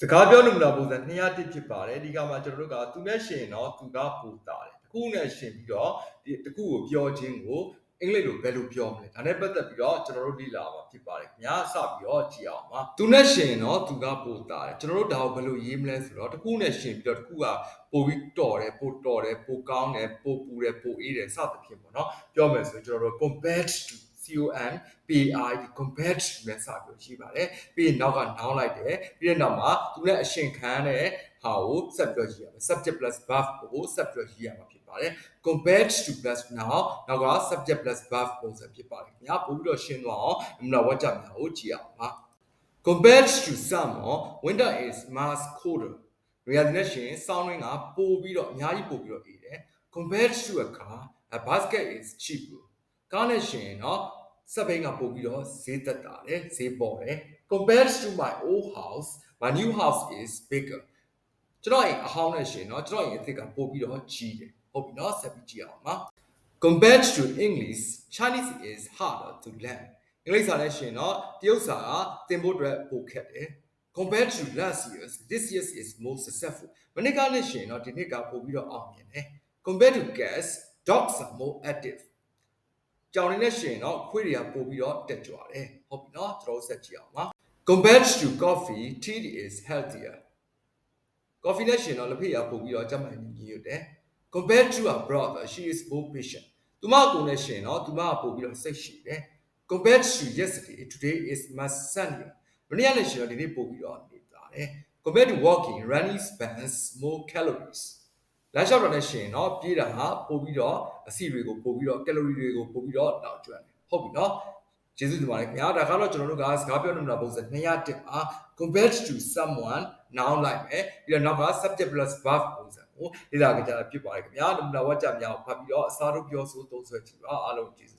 စကားပြောနမူနာပုံစံ201ဖြစ်ပါတယ်ဒီကမှာကျွန်တော်တို့ကသူနဲ့ရှင်တော့သူကပူတာတယ်တခုနဲ့ရှင်ပြီးတော့ဒီတခုကိုပြောခြင်းကိုအင်္ဂလိပ်လိုဘယ်လိုပြောမလဲဒါနဲ့ပတ်သက်ပြီးတော့ကျွန်တော်တို့လေ့လာမှာဖြစ်ပါတယ်ခင်ဗျာစပြီးတော့ကြည့်အောင်ပါသူနဲ့ရှင်တော့သူကပူတာတယ်ကျွန်တော်တို့ဒါကိုဘယ်လိုရေးမလဲဆိုတော့တခုနဲ့ရှင်ပြီးတော့တခုကပိုပြီးတော်တယ်ပိုတော်တယ်ပိုကောင်းတယ်ပိုပူတယ်ပိုအေးတယ်စသဖြင့်ပေါ့နော်ပြောမယ်ဆိုရင်ကျွန်တော်တို့ compared to COMPARE compared to နဲ့စပြီးရှိပါတယ်ပြီးရင်နောက်က noun လိုက်တယ်ပြီးတဲ့နောက်မှာသူနဲ့အရှင်ခံတဲ့ဟာကိုဆက်ပြီးရေးရမယ် subject plus verb ကိုဆက်ပြီးရေးရမှာဖြစ်ပါတယ် compared to plus noun နောက်က subject plus verb ပုံစံဖြစ်ပါတယ်ခင်ဗျာပို့ပြီးတော့ရှင်းသွားအောင်နမူနာဝါကျများကိုကြည့်အောင်ပါ compared to summer winter is much colder ရီယာနဲ့ရှင် sound ကပို့ပြီးတော့အများကြီးပို့ပြီးတော့အေးတယ် compared to a car a basket is cheaper ကားနဲ့ရှင်နော်စက်ဘိန်းကပို့ပြီးတော့ဈေးသက်တာတယ်ဈေးပေါ်တယ် compared to my old house my new house is bigger ကျွန်တော်အဟောင်းနဲ့ရှင်နော်ကျွန်တော်အသစ်ကပို့ပြီးတော့ကြီးတယ်ဟုတ်ပြီနော်ဆက်ပြီးကြည့်အောင်ပါ compared to English Chinese is harder to learn အင်္ဂလိပ်စာနဲ့ရှင်နော်တရုတ်စာကသင်ဖို့အတွက်ပိုခက်တယ် compared to last year's this year is more successful မနေ့ကနဲ့ရှင်နော်ဒီနှစ်ကပို့ပြီးတော့အောင်မြင်တယ် compared to cats dogs are more active ကြောင်နေတဲ့ရှင်တော့ခွေးတွေကပို့ပြီးတော့တက်ကြွတယ်ဟုတ်ပြီနော်ကျွန်တော်ဆက်ကြည့်အောင်ပါ compared to coffee tea is healthier coffee နဲ့ရှင်တော့လက်ဖက်ရပို့ပြီးတော့ကျန်းမာရေးညီညွတ်တယ် compared to her brother she is more patient သူမကိုနဲ့ရှင်တော့သူမကပို့ပြီးတော့စိတ်ရှည်တယ် compared to yesterday today is much sunnier မနေ့ကနဲ့ရှင်တော့ဒီနေ့ပို့ပြီးတော့နေတာတယ် compared to walking running spends more calories လမ်းလျှောက်တာနဲ့ရှင်เนาะပြေးတာဟာပို့ပြီးတော့အဆီတွေကိုပို့ပြီးတော့ကယ်လိုရီတွေကိုပို့ပြီးတော့တောက်ကျွမ်းတယ်ဟုတ်ပြီเนาะကျေးဇူးတင်ပါတယ်ခင်ဗျာဒါကတော့ကျွန်တော်တို့ကစကားပြောနမူနာပုံစံ201ပါ compared to someone noun လိုက်မယ်ပြီးတော့နောက်က subject plus verb ပုံစံကိုလေ့လာကြတာဖြစ်ပါတယ်ခင်ဗျာနမူနာဝါကျများကိုဖတ်ပြီးတော့အစားတို့ပြောဆိုသုံးစွဲကြည့်ပါအားလုံးကျေးဇူး